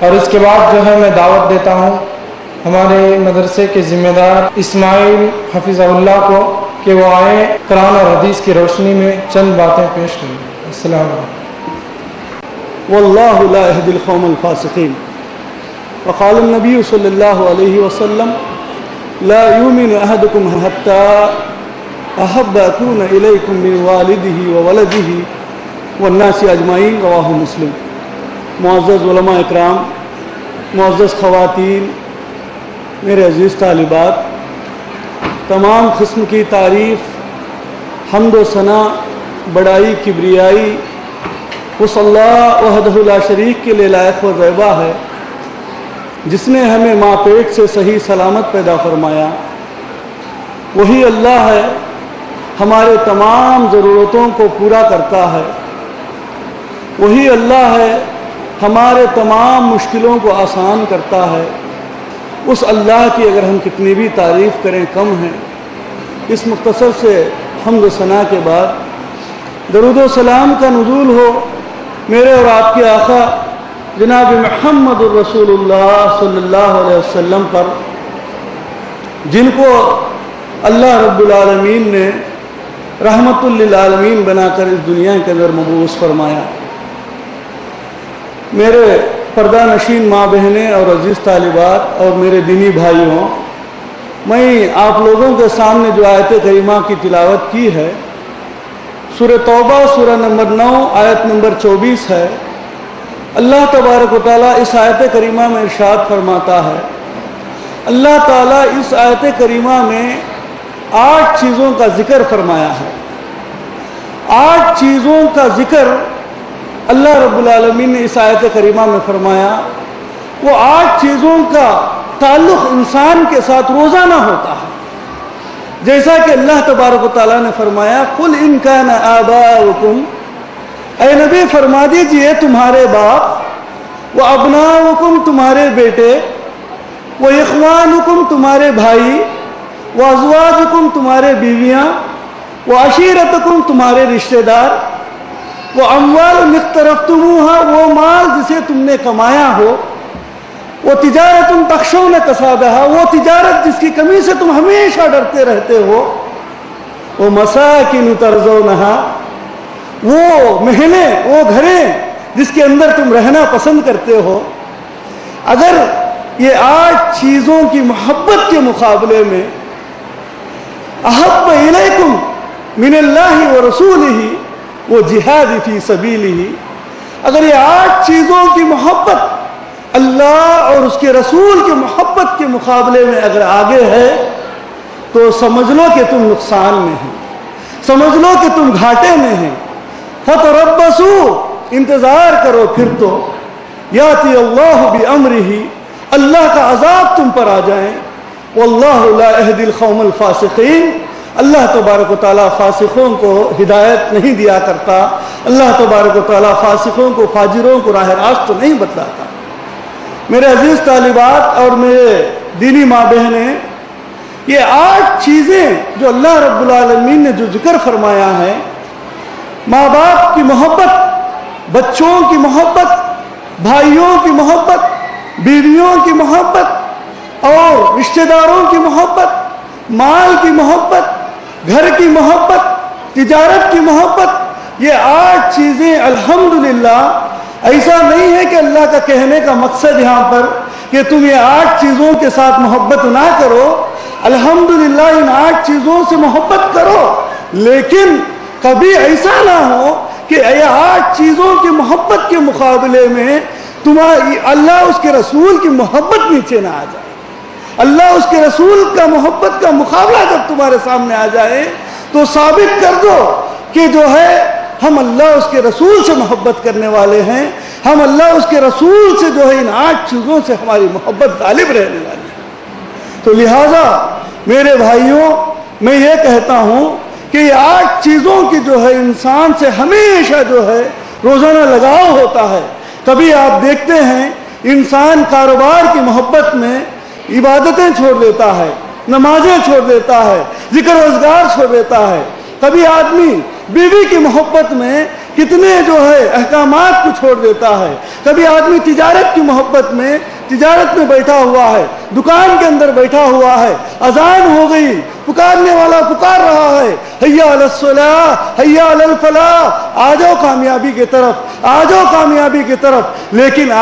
اور اس کے بعد جو ہے میں دعوت دیتا ہوں ہمارے مدرسے کے ذمہ دار اسماعیل حفظہ اللہ کو کہ وہ آئیں قرآن اور حدیث کی روشنی میں چند باتیں پیش کریں. السلام علیکم. واللہ لا یہدی القوم الفاسقین. وقال النبی صلی اللہ علیہ وسلم لا یؤمن احدکم حتی احب اکون الیکم من والدہ وولدہ والناس اجمعین. رواہ مسلم. معزز علماء اکرام، معزز خواتین، میرے عزیز طالبات، تمام قسم کی تعریف، حمد و ثنا، بڑائی، کبریائی اس اللہ وحدہ لا شریک کے لیے لائق و زیبا ہے جس نے ہمیں ماں پیٹ سے صحیح سلامت پیدا فرمایا. وہی اللہ ہے ہمارے تمام ضرورتوں کو پورا کرتا ہے. وہی اللہ ہے ہمارے تمام مشکلوں کو آسان کرتا ہے. اس اللہ کی اگر ہم کتنی بھی تعریف کریں کم ہے. اس مختصر سے حمد و ثنا کے بعد درود و سلام کا نزول ہو میرے اور آپ کے آقا جناب محمد الرسول اللہ صلی اللہ علیہ وسلم پر، جن کو اللہ رب العالمین نے رحمت للعالمین بنا کر اس دنیا کے اندر مبعوث فرمایا. میرے پردہ نشین ماں بہنیں اور عزیز طالبات اور میرے دینی بھائیوں، میں آپ لوگوں کے سامنے جو آیت کریمہ کی تلاوت کی ہے سورہ توبہ سورہ نمبر 9 آیت نمبر 24 ہے. اللہ تبارک و تعالیٰ اس آیت کریمہ میں ارشاد فرماتا ہے. اللہ تعالیٰ اس آیت کریمہ میں 8 چیزوں کا ذکر فرمایا ہے. 8 چیزوں کا ذکر اللہ رب العالمین نے اس آیت کریمہ میں فرمایا. وہ 8 چیزوں کا تعلق انسان کے ساتھ روزانہ ہوتا ہے. جیسا کہ اللہ تبارک و تعالیٰ نے فرمایا قُلْ إِنْ كَانَ آبَاؤُكُمْ، اے نبی فرما دیجئے تمہارے باپ، وَأَبْنَاؤُكُمْ تمہارے بیٹے، وَإِخْوَانُكُمْ تمہارے بھائی، وَأَزْوَاجُكُمْ تمہارے بیویاں، وَعَشِيرَتُكُمْ تمہارے رشتہ دار، وَأَمْوَالٌ اقْتَرَفْتُمُوهَا وہ مال جسے تم نے کمایا ہو، وَتِجَارَةٌ تَخْشَوْنَ كَسَادَهَا وہ تجارت جس کی کمی سے تم ہمیشہ ڈرتے رہتے ہو، وَمَسَاكِنُ تَرْضَوْنَهَا وہ محلیں، وہ گھریں جس کے اندر تم رہنا پسند کرتے ہو. اگر یہ 8 چیزوں کی محبت کے مقابلے میں احب الیکم من اللہ ورسولہ وہ جہاد فی سبیلہ، اگر یہ 8 چیزوں کی محبت اللہ اور اس کے رسول کی محبت کے مقابلے میں اگر آگے ہے تو سمجھ لو کہ تم نقصان میں ہیں، سمجھ لو کہ تم گھاٹے میں ہیں. فَتَرَبَّصُوا انتظار کرو، پھر تو یاتی اللہ بِأَمْرِهِ اللہ کا عذاب تم پر آ جائیں. وَاللَّهُ لَا يَهْدِي الْقَوْمَ الْفَاسِقِينَ اللہ تبارک و تعالیٰ فاسقوں کو ہدایت نہیں دیا کرتا. اللہ تبارک و تعالیٰ فاسقوں کو، فاجروں کو راہ راست نہیں بتلاتا. میرے عزیز طالبات اور میرے دینی ماں بہنیں، یہ 8 چیزیں جو اللہ رب العالمین نے جو ذکر فرمایا ہے، ماں باپ کی محبت، بچوں کی محبت، بھائیوں کی محبت، بیویوں کی محبت اور رشتہ داروں کی محبت، مال کی محبت، گھر کی محبت، تجارت کی محبت، یہ 8 چیزیں الحمدللہ ایسا نہیں ہے کہ اللہ کا کہنے کا مقصد یہاں پر کہ تم یہ 8 چیزوں کے ساتھ محبت نہ کرو. الحمدللہ ان 8 چیزوں سے محبت کرو، لیکن کبھی ایسا نہ ہو کہ یہ 8 چیزوں کی محبت کے مقابلے میں تمہاری اللہ اس کے رسول کی محبت نیچے نہ آ جائے. اللہ اس کے رسول کا محبت کا مقابلہ جب تمہارے سامنے آ جائے تو ثابت کر دو کہ جو ہے ہم اللہ اس کے رسول سے محبت کرنے والے ہیں، ہم اللہ اس کے رسول سے جو ہے ان 8 چیزوں سے ہماری محبت غالب رہنے والی ہے. تو لہٰذا میرے بھائیوں میں یہ کہتا ہوں کہ یہ 8 چیزوں کی جو ہے انسان سے ہمیشہ جو ہے روزانہ لگاؤ ہوتا ہے. کبھی آپ دیکھتے ہیں انسان کاروبار کی محبت میں عبادتیں چھوڑ دیتا ہے، نمازیں چھوڑ دیتا ہے، ذکر و اذکار چھوڑ دیتا ہے. کبھی آدمی بیوی کی محبت میں کتنے جو ہے احکامات کو چھوڑ دیتا ہے۔ کبھی آدمی تجارت کی محبت میں تجارت میں بیٹھا ہوا ہے، دکان کے اندر بیٹھا ہوا ہے، اذان ہو گئی، پکارنے والا پکار رہا ہے، حیا علی الصلاۃ حیا علی الفلاح، آ جاؤ کامیابی کی طرف، آ جاؤ کامیابی کی طرف، لیکن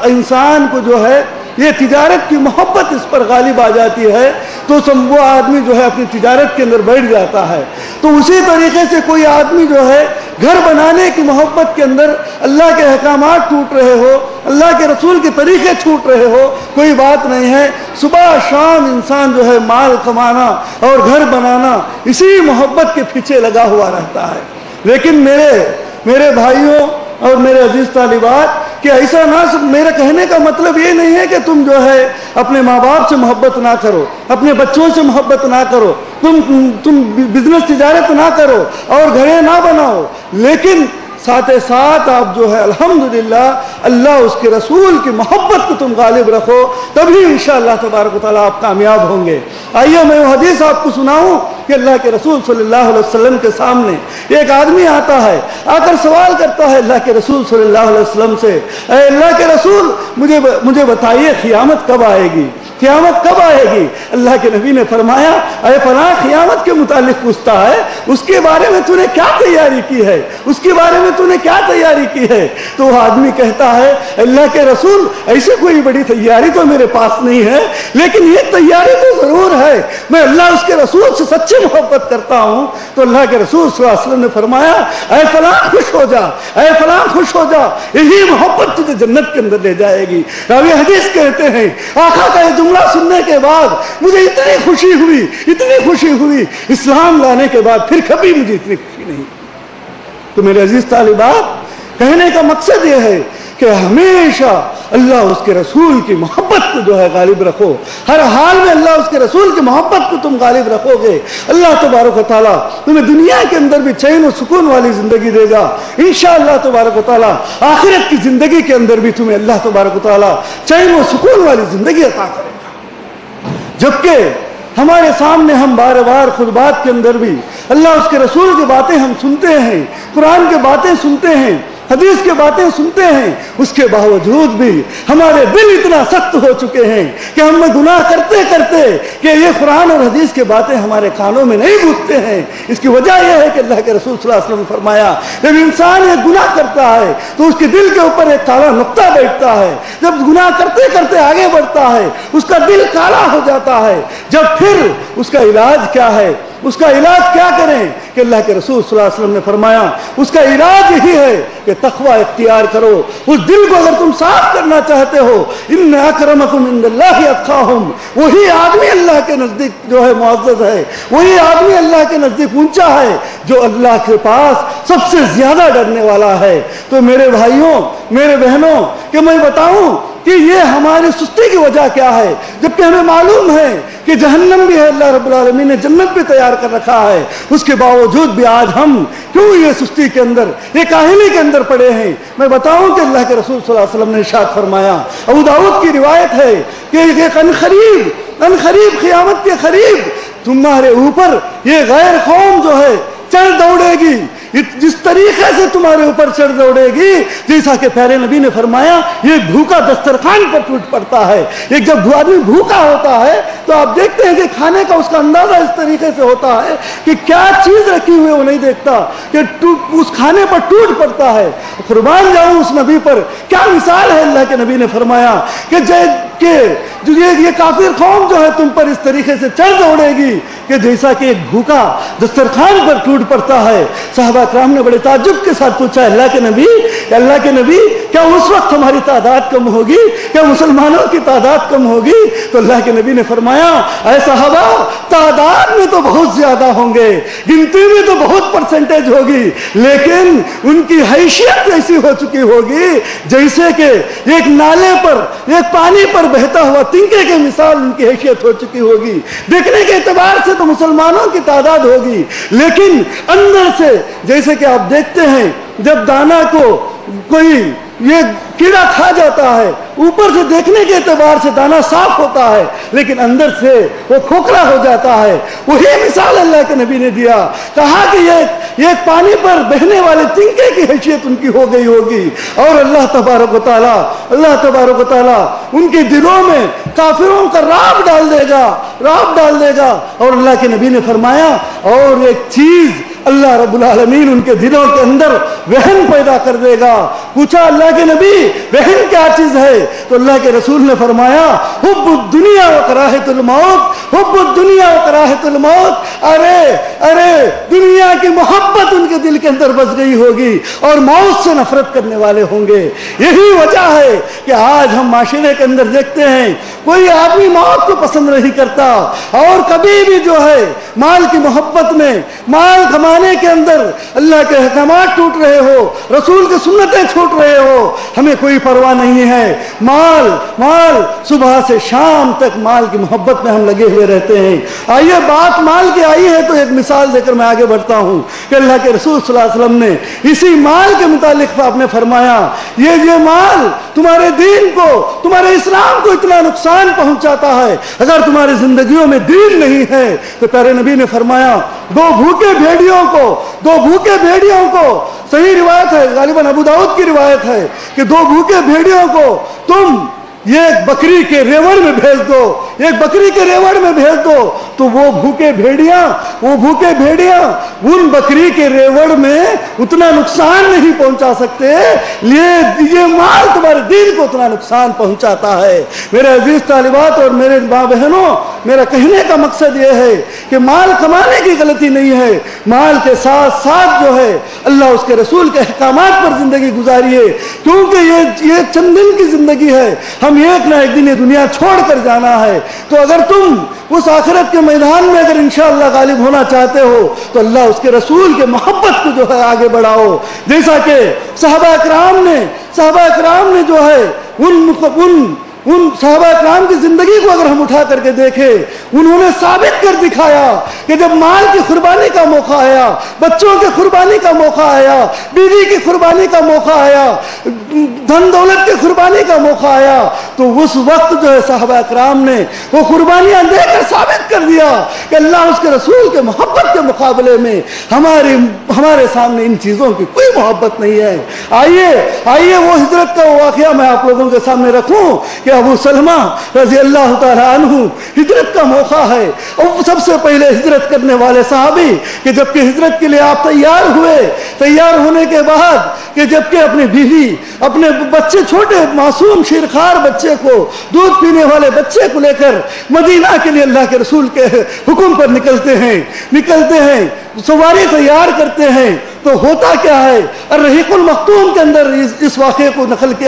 انسان کو جو ہے یہ تجارت کی محبت اس پر غالب آ جاتی ہے تو وہ آدمی جو ہے اپنی تجارت کے اندر بیٹھ جاتا ہے۔ تو اسی طریقے سے کوئی آدمی جو ہے گھر بنانے کی محبت کے اندر اللہ کے احکامات ٹوٹ رہے ہو، اللہ کے رسول کے طریقے چھوٹ رہے ہو، کوئی بات نہیں ہے، صبح شام انسان جو ہے مال کمانا اور گھر بنانا اسی محبت کے پیچھے لگا ہوا رہتا ہے۔ لیکن میرے بھائیوں اور میرے عزیز طالبات، کہ ایسا نہ، میرے کہنے کا مطلب یہ نہیں ہے کہ تم جو ہے اپنے ماں باپ سے محبت نہ کرو، اپنے بچوں سے محبت نہ کرو، تم بزنس تجارت نہ کرو اور گھریں نہ بناؤ، لیکن ساتھ ساتھ آپ جو ہے الحمدللہ اللہ اس کے رسول کی محبت کو تم غالب رکھو، تبھی انشاءاللہ تبارک و تعالیٰ آپ کامیاب ہوں گے۔ آئیے میں وہ حدیث آپ کو سناؤں کہ اللہ کے رسول صلی اللہ علیہ وسلم کے سامنے ایک آدمی آتا ہے، آ کر سوال کرتا ہے اللہ کے رسول صلی اللہ علیہ وسلم سے، اے اللہ کے رسول مجھے بتائیے قیامت کب آئے گی، قیامت کب آئے گی؟ اللہ کے نبی نے فرمایا، اے فلاں قیامت کے متعلق پوچھتا ہے، اس کے بارے میں تو نے کیا تیاری کی ہے، اس کے بارے میں تو نے کیا تیاری کی ہے؟ تو وہ آدمی کہتا ہے، اللہ کے رسول ایسے کوئی بڑی تیاری تو میرے پاس نہیں ہے، لیکن یہ تیاری تو ضرور ہے، میں اللہ اس کے رسول سے سچی محبت کرتا ہوں۔ تو اللہ کے رسول صلی اللہ علیہ وسلم نے فرمایا، اے فلاں خوش ہو جا، اے فلاں خوش ہو جا، یہی محبت تجھے جنت کے اندر لے جائے گی۔ راوی حدیث کہتے ہیں، آقا کا یہ جملہ سننے کے بعد مجھے اتنی خوشی ہوئی، اسلام لانے کے بعد پھر کبھی مجھے اتنی خوشی نہیں۔ تو میرے عزیز طالبات، کہنے کا مقصد یہ ہے کہ ہمیشہ اللہ اس کے رسول کی محبت کو جو ہے غالب رکھو، ہر حال میں اللہ اس کے رسول کی محبت کو تم غالب رکھو گے، اللہ تبارک و تعالیٰ تمہیں دنیا کے اندر بھی چین و سکون والی زندگی دے گا، انشاءاللہ تبارک و تعالیٰ آخرت کی زندگی کے اندر بھی تمہیں اللہ تبارک و تعالیٰ چین و سکون والی زندگی عطا کرے گا۔ جبکہ ہمارے سامنے ہم بار بار خطبات کے اندر بھی اللہ اس کے رسول کی باتیں ہم سنتے ہیں، قرآن کی باتیں سنتے ہیں، حدیث کی باتیں سنتے ہیں، اس کے باوجود بھی ہمارے دل اتنا سخت ہو چکے ہیں کہ ہم گناہ کرتے کرتے کہ یہ قرآن اور حدیث کی باتیں ہمارے کانوں میں نہیں گھستے ہیں۔ اس کی وجہ یہ ہے کہ اللہ کے رسول صلی اللہ علیہ وسلم نے فرمایا، جب انسان یہ گناہ کرتا ہے تو اس کے دل کے اوپر ایک کالا نقطہ بیٹھتا ہے، جب گناہ کرتے کرتے آگے بڑھتا ہے اس کا دل کالا ہو جاتا ہے، جب پھر اس کا علاج کیا ہے، اس کا علاج کیا کریں کہ اللہ کے رسول صلی اللہ علیہ وسلم نے فرمایا اس کا علاج یہی ہے کہ تقوی اختیار کرو۔ اس دل کو اگر تم صاف کرنا چاہتے ہو، ان اکرمکم عند اللہ اتقاہم، وہی آدمی اللہ کے نزدیک جو ہے معزز ہے، وہی آدمی اللہ کے نزدیک اونچا ہے جو اللہ کے پاس سب سے زیادہ ڈرنے والا ہے۔ تو میرے بھائیوں، میرے بہنوں، کہ میں بتاؤں کہ یہ ہماری سستی کی وجہ کیا ہے، جبکہ ہمیں معلوم ہے کہ جہنم بھی ہے، اللہ رب العالمین نے جنت بھی تیار کر رکھا ہے، اس کے باوجود بھی آج ہم کیوں یہ سستی کے اندر، یہ کاہلی کے اندر پڑے ہیں؟ میں بتاؤں کہ اللہ کے رسول صلی اللہ علیہ وسلم نے ارشاد فرمایا، ابو داؤد کی روایت ہے کہ ان قریب قیامت کے قریب تمہارے اوپر یہ غیر قوم جو ہے چڑھ دوڑے گی، جس طریقے سے تمہارے اوپر چڑھ دوڑے گی جیسا کہ پیارے نبی نے فرمایا یہ بھوکا دسترخوان پر ٹوٹ پڑتا ہے۔ ایک جب آدمی بھوکا ہوتا ہے تو آپ دیکھتے ہیں کہ کھانے کا اس کا اندازہ اس طریقے سے ہوتا ہے کہ کیا چیز رکھی ہوئی وہ نہیں دیکھتا کہ اس کھانے پر ٹوٹ پڑتا ہے۔ قربان جاؤں اس نبی پر، کیا مثال ہے! اللہ کے نبی نے فرمایا کہ یہ کافر قوم جو ہے تم پر اس طریقے سے چڑھ دوڑے گی کہ جیسا کہ ایک بھوکا دسترخوان پر ٹوٹ پڑتا ہے۔ صحابہ کرام نے بڑے تعجب کے ساتھ پوچھا، اللہ کے نبی کیا اس وقت ہماری تعداد کم ہوگی؟ کیا مسلمانوں کی تعداد کم ہوگی؟ تو اللہ کے نبی نے فرمایا، اے صحابہ، تعداد میں تو بہت زیادہ ہوں گے، گنتی میں تو بہت پرسنٹیج ہوگی، لیکن ان کی حیثیت ایسی ہو چکی ہوگی جیسے کہ ایک نالے پر، ایک پانی پر بہتا ہوا تنکے کے مثال ان کی حیثیت ہو چکی ہوگی۔ دیکھنے کے اعتبار سے تو مسلمانوں کی تعداد ہوگی، لیکن اندر سے جیسے کہ آپ دیکھتے ہیں جب دانا کو کوئی یہ کیڑا کھا جاتا ہے اوپر سے دیکھنے کے اعتبار سے دانہ صاف ہوتا ہے لیکن اندر سے وہ کھوکھلا ہو جاتا ہے. وہی مثال اللہ کے نبی نے دیا. کہا کہ یہ پانی پر بہنے والے تنکے کی حیثیت ان کی ہو گئی ہوگی اور اللہ تبارک و تعالیٰ ان کے دلوں میں کافروں کا رعب ڈال دے گا. اور اللہ کے نبی نے فرمایا اور ایک چیز اللہ رب العالمین ان کے دلوں کے اندر وہن پیدا کر دے گا. پوچھا اللہ کے نبی وہن کیا چیز ہے؟ تو اللہ کے رسول نے فرمایا حب الدنیا و کراہت الموت. حب الدنیا و کراہت الموت. ارے دنیا کی محبت ان کے دل کے اندر بس گئی ہوگی اور موت سے نفرت کرنے والے ہوں گے. یہی وجہ ہے کہ آج ہم معاشرے کے اندر دیکھتے ہیں کوئی آدمی موت کو پسند نہیں کرتا اور کبھی بھی جو ہے مال کی محبت میں مال کمانے کے اندر اللہ کے احکامات ٹوٹ رہے ہو, رسول کی سنتیں چھوٹ رہے ہو, ہمیں کوئی پرواہ نہیں ہے. مال صبح سے شام تک مال کی محبت میں ہم لگے ہوئے رہتے ہیں. آئیے بات مال کی آئی ہے تو ایک مثال دے کر میں آگے بڑھتا ہوں کہ اللہ کے رسول صلی اللہ علیہ وسلم نے اسی مال کے متعلق آپ نے فرمایا یہ مال تمہارے دین کو تمہارے اسلام کو اتنا نقصان پہنچاتا ہے. اگر تمہاری زندگیوں میں دین نہیں ہے تو پیارے نبی نے فرمایا دو بھوکے بھیڑیوں کو صحیح روایت ہے, غالباً ابو داؤد کی روایت ہے کہ دو بھوکے بھیڑیوں کو تم ایک بکری کے ریوڑ میں بھیج دو تو وہ بھوکے بھیڑیاں ان بکری کے ریوڑ میں اتنا نقصان نہیں پہنچا سکتے. یہ مال تمہارے دین کو اتنا نقصان پہنچاتا ہے. میرے عزیز طالبات اور میرے ماں بہنوں, میرا کہنے کا مقصد یہ ہے کہ مال کمانے کی غلطی نہیں ہے, مال کے ساتھ ساتھ جو ہے اللہ اس کے رسول کے احکامات پر زندگی گزاریے کیونکہ یہ چند دن کی زندگی ہے. ہم ایک نہ ایک دن یہ دنیا چھوڑ کر جانا ہے. تو اگر تم اس آخرت کے میدان میں اگر انشاءاللہ غالب ہونا چاہتے ہو تو اللہ اس کے رسول کے محبت کو جو ہے آگے بڑھاؤ. جیسا کہ صحابہ اکرام نے جو ہے ان صحابہ اکرام کی زندگی کو اگر ہم اٹھا کر کے دیکھیں انہوں نے ثابت کر دکھایا کہ جب مال کی قربانی کا موقع آیا, بچوں کی قربانی کا موقع آیا, بیوی کی قربانی کا موقع آیا, دھن دولت کی قربانی کا موقع آیا تو اس وقت جو ہے صحابہ اکرام نے وہ قربانیاں دے کر ثابت کر دیا کہ اللہ اس کے رسول کے محبت کے مقابلے میں ہمارے سامنے ان چیزوں کی کوئی محبت نہیں ہے. آئیے وہ ہجرت کا واقعہ میں آپ لوگوں کے سامنے رکھوں کہ ابو سلمہ رضی اللہ تعالی عنہ ہجرت کا موقع ہے اور سب سے پہلے ہجرت کرنے والے صحابی کہ جبکہ ہجرت کے لیے آپ تیار ہونے کے بعد کہ جبکہ اپنی بیوی اپنے بچے چھوٹے معصوم شیرخوار بچے کو دودھ پینے والے بچے کو لے کر مدینہ کے لیے اللہ کے رسول کے حکم پر نکلتے ہیں سواری تیار کرتے ہیں تو ہوتا کیا ہے. الرحیق المختوم کے اندر اس واقعے کو نقل کیا